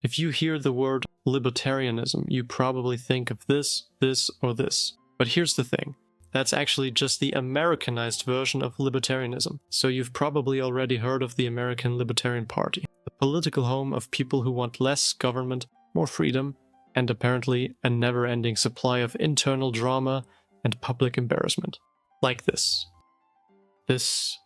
If you hear the word libertarianism, you probably think of this, this, or this. But here's the thing. That's actually just the Americanized version of libertarianism. So you've probably already heard of the American Libertarian Party, the political home of people who want less government, more freedom, and apparently a never-ending supply of internal drama and public embarrassment. Like this. This,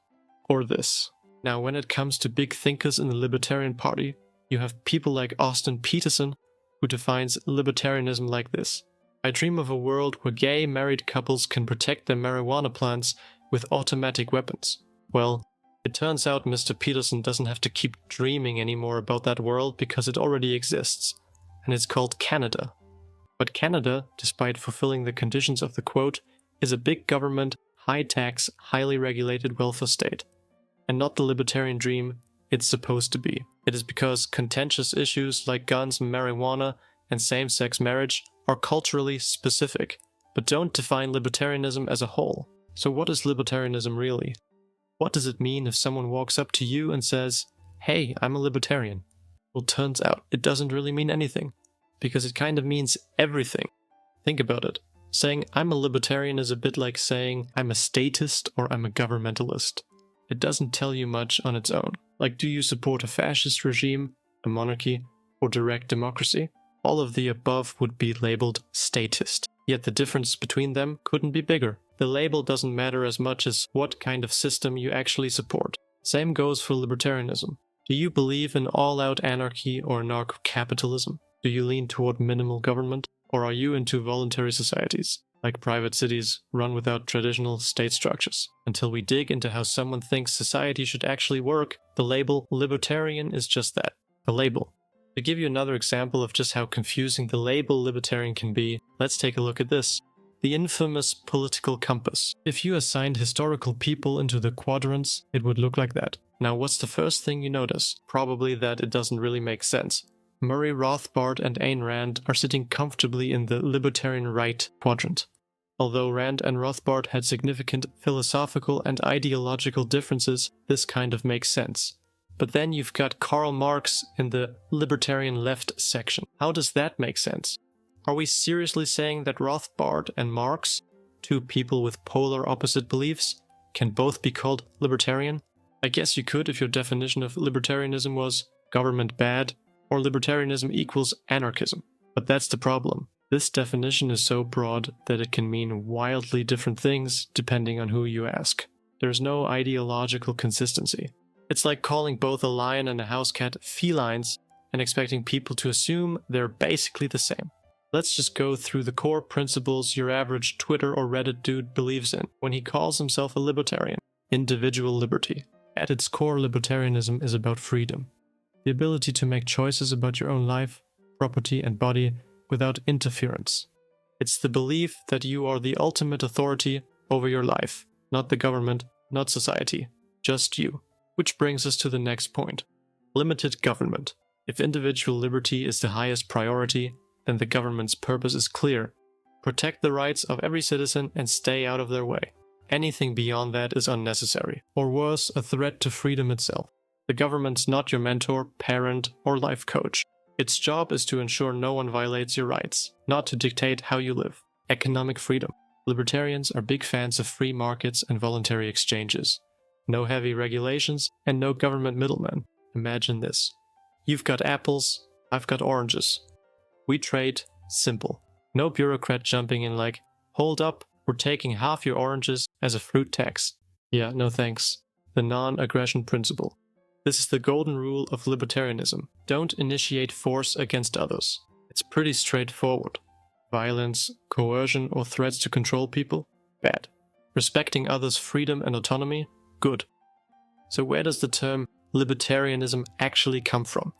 or this. Now, when it comes to big thinkers in the Libertarian Party, you have people like Austin Peterson, who defines libertarianism like this. I dream of a world where gay married couples can protect their marijuana plants with automatic weapons. Well, it turns out Mr. Peterson doesn't have to keep dreaming anymore about that world because it already exists, and it's called Canada. But Canada, despite fulfilling the conditions of the quote, is a big government, high-tax, highly regulated welfare state, and not the libertarian dream it's supposed to be. It is because contentious issues like guns, marijuana, and same-sex marriage are culturally specific, but don't define libertarianism as a whole. So what is libertarianism really? What does it mean if someone walks up to you and says, "Hey, I'm a libertarian"? Well, turns out it doesn't really mean anything, because it kind of means everything. Think about it. Saying I'm a libertarian is a bit like saying I'm a statist or I'm a governmentalist. It doesn't tell you much on its own. Like, do you support a fascist regime, a monarchy, or direct democracy? All of the above would be labeled statist. Yet the difference between them couldn't be bigger. The label doesn't matter as much as what kind of system you actually support. Same goes for libertarianism. Do you believe in all-out anarchy or anarcho-capitalism? Do you lean toward minimal government? Or are you into voluntary societies, like private cities run without traditional state structures? Until we dig into how someone thinks society should actually work, the label libertarian is just that, a label. To give you another example of just how confusing the label libertarian can be, let's take a look at this. The infamous political compass. If you assigned historical people into the quadrants, it would look like that. Now, what's the first thing you notice? Probably that it doesn't really make sense. Murray Rothbard and Ayn Rand are sitting comfortably in the libertarian right quadrant. Although Rand and Rothbard had significant philosophical and ideological differences, this kind of makes sense. But then you've got Karl Marx in the libertarian left section. How does that make sense? Are we seriously saying that Rothbard and Marx, two people with polar opposite beliefs, can both be called libertarian? I guess you could if your definition of libertarianism was government bad, or libertarianism equals anarchism. But that's the problem. This definition is so broad that it can mean wildly different things depending on who you ask. There's no ideological consistency. It's like calling both a lion and a house cat felines and expecting people to assume they're basically the same. Let's just go through the core principles your average Twitter or Reddit dude believes in when he calls himself a libertarian. Individual liberty. At its core, libertarianism is about freedom. The ability to make choices about your own life, property, and body without interference. It's the belief that you are the ultimate authority over your life, not the government, not society, just you. Which brings us to the next point. Limited government. If individual liberty is the highest priority, then the government's purpose is clear. Protect the rights of every citizen and stay out of their way. Anything beyond that is unnecessary, or worse, a threat to freedom itself. The government's not your mentor, parent, or life coach. Its job is to ensure no one violates your rights, not to dictate how you live. Economic freedom. Libertarians are big fans of free markets and voluntary exchanges. No heavy regulations and no government middlemen. Imagine this. You've got apples, I've got oranges. We trade, simple. No bureaucrat jumping in like, hold up, we're taking half your oranges as a fruit tax. Yeah, no thanks. The non-aggression principle. This is the golden rule of libertarianism. Don't initiate force against others. It's pretty straightforward. Violence, coercion, or threats to control people? Bad. Respecting others' freedom and autonomy? Good. So where does the term libertarianism actually come from?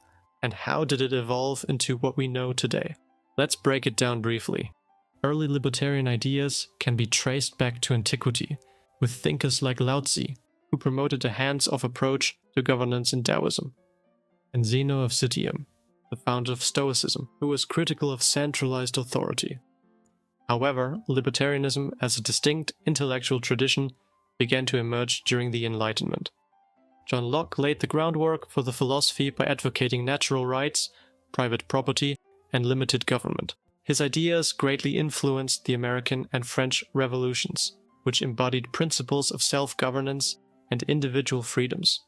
And how did it evolve into what we know today? Let's break it down briefly. Early libertarian ideas can be traced back to antiquity, with thinkers like Lao Tzu, who promoted a hands-off approach to governance in Taoism, and Zeno of Citium, the founder of Stoicism, who was critical of centralized authority. However, libertarianism as a distinct intellectual tradition began to emerge during the Enlightenment. John Locke laid the groundwork for the philosophy by advocating natural rights private property, and limited government. His ideas greatly influenced the American and French revolutions, which embodied principles of self-governance and individual freedoms.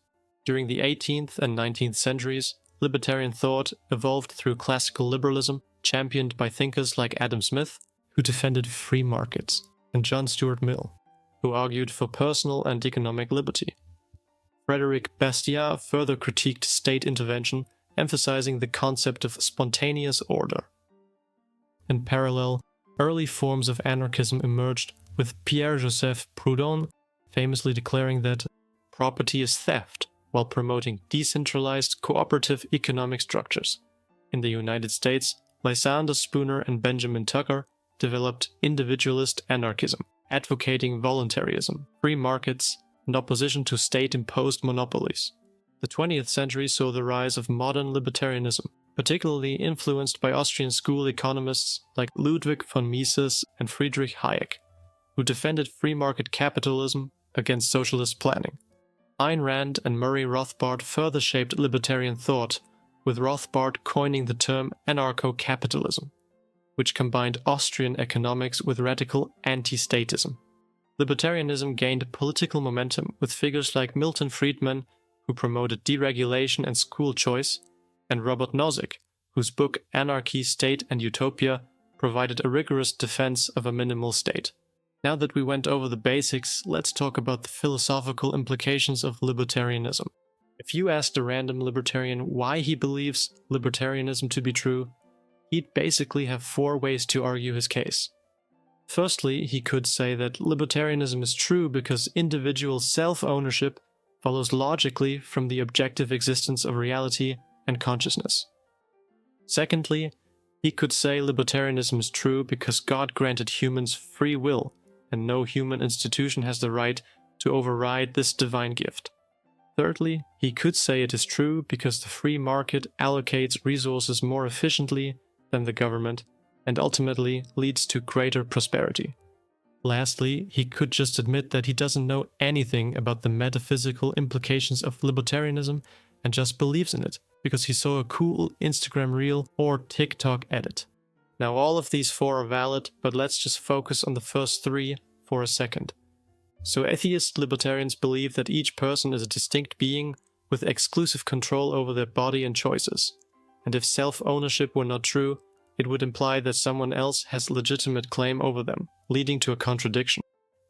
During the 18th and 19th centuries, libertarian thought evolved through classical liberalism, championed by thinkers like Adam Smith, who defended free markets, and John Stuart Mill, who argued for personal and economic liberty. Frédéric Bastiat further critiqued state intervention, emphasizing the concept of spontaneous order. In parallel, early forms of anarchism emerged, with Pierre-Joseph Proudhon famously declaring that property is theft, while promoting decentralized cooperative economic structures. In the United States, Lysander Spooner and Benjamin Tucker developed individualist anarchism, advocating voluntarism, free markets, and opposition to state-imposed monopolies. The 20th century saw the rise of modern libertarianism, particularly influenced by Austrian school economists like Ludwig von Mises and Friedrich Hayek, who defended free market capitalism against socialist planning. Ayn Rand and Murray Rothbard further shaped libertarian thought, with Rothbard coining the term anarcho-capitalism, which combined Austrian economics with radical anti-statism. Libertarianism gained political momentum with figures like Milton Friedman, who promoted deregulation and school choice, and Robert Nozick, whose book Anarchy, State and Utopia provided a rigorous defense of a minimal state. Now that we went over the basics, let's talk about the philosophical implications of libertarianism. If you asked a random libertarian why he believes libertarianism to be true, he'd basically have 4 ways to argue his case. Firstly, he could say that libertarianism is true because individual self-ownership follows logically from the objective existence of reality and consciousness. Secondly, he could say libertarianism is true because God granted humans free will, and no human institution has the right to override this divine gift. Thirdly, he could say it is true because the free market allocates resources more efficiently than the government and ultimately leads to greater prosperity. Lastly, he could just admit that he doesn't know anything about the metaphysical implications of libertarianism and just believes in it because he saw a cool Instagram reel or TikTok edit. Now all of these 4 are valid, but let's just focus on the first 3 for a second. So atheist libertarians believe that each person is a distinct being with exclusive control over their body and choices. And if self-ownership were not true, it would imply that someone else has legitimate claim over them, leading to a contradiction,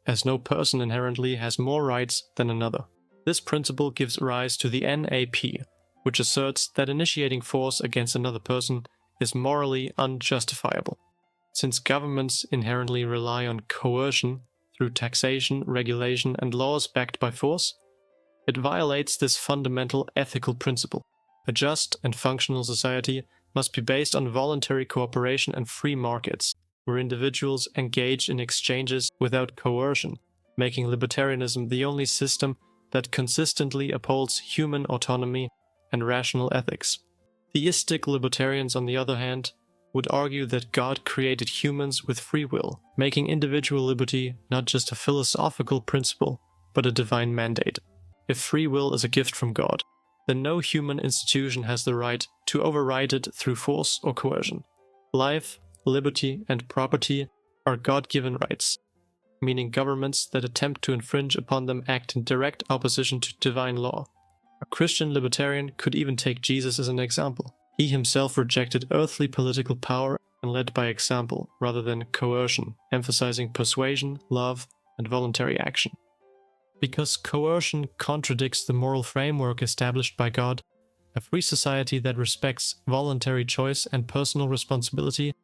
as no person inherently has more rights than another. This principle gives rise to the NAP, which asserts that initiating force against another person is morally unjustifiable. Since governments inherently rely on coercion through taxation, regulation, and laws backed by force, it violates this fundamental ethical principle. A just and functional society must be based on voluntary cooperation and free markets, where individuals engage in exchanges without coercion, making libertarianism the only system that consistently upholds human autonomy and rational ethics. Theistic libertarians, on the other hand, would argue that God created humans with free will, making individual liberty not just a philosophical principle, but a divine mandate. If free will is a gift from God, then no human institution has the right to override it through force or coercion. Life, liberty, and property are God-given rights, meaning governments that attempt to infringe upon them act in direct opposition to divine law. A Christian libertarian could even take Jesus as an example. He himself rejected earthly political power and led by example rather than coercion, emphasizing persuasion, love, and voluntary action. Because coercion contradicts the moral framework established by God, a free society that respects voluntary choice and personal responsibility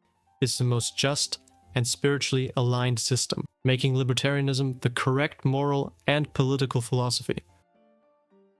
is the most just and spiritually aligned system, making libertarianism the correct moral and political philosophy.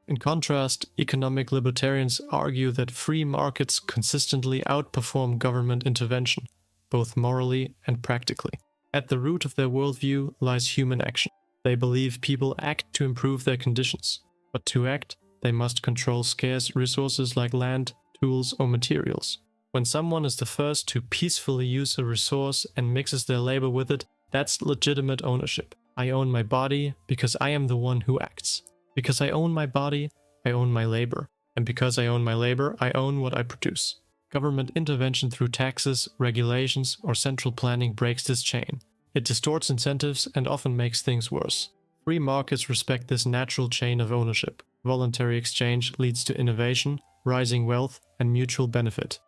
In contrast, economic libertarians argue that free markets consistently outperform government intervention, both morally and practically. At the root of their worldview lies human action. They believe people act to improve their conditions, but to act, they must control scarce resources like land, tools, or materials. When someone is the first to peacefully use a resource and mixes their labor with it, that's legitimate ownership. I own my body because I am the one who acts. Because I own my body, I own my labor. And because I own my labor, I own what I produce. Government intervention through taxes, regulations, or central planning breaks this chain. It distorts incentives and often makes things worse. Free markets respect this natural chain of ownership. Voluntary exchange leads to innovation, rising wealth, and mutual benefit,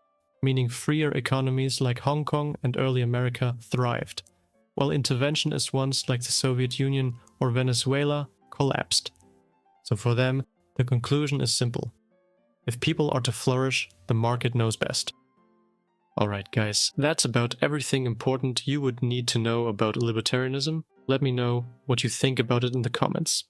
meaning freer economies like Hong Kong and early America thrived, while interventionists ones like the Soviet Union or Venezuela collapsed. So for them, the conclusion is simple. If people are to flourish, the market knows best. Alright guys, that's about everything important you would need to know about libertarianism. Let me know what you think about it in the comments.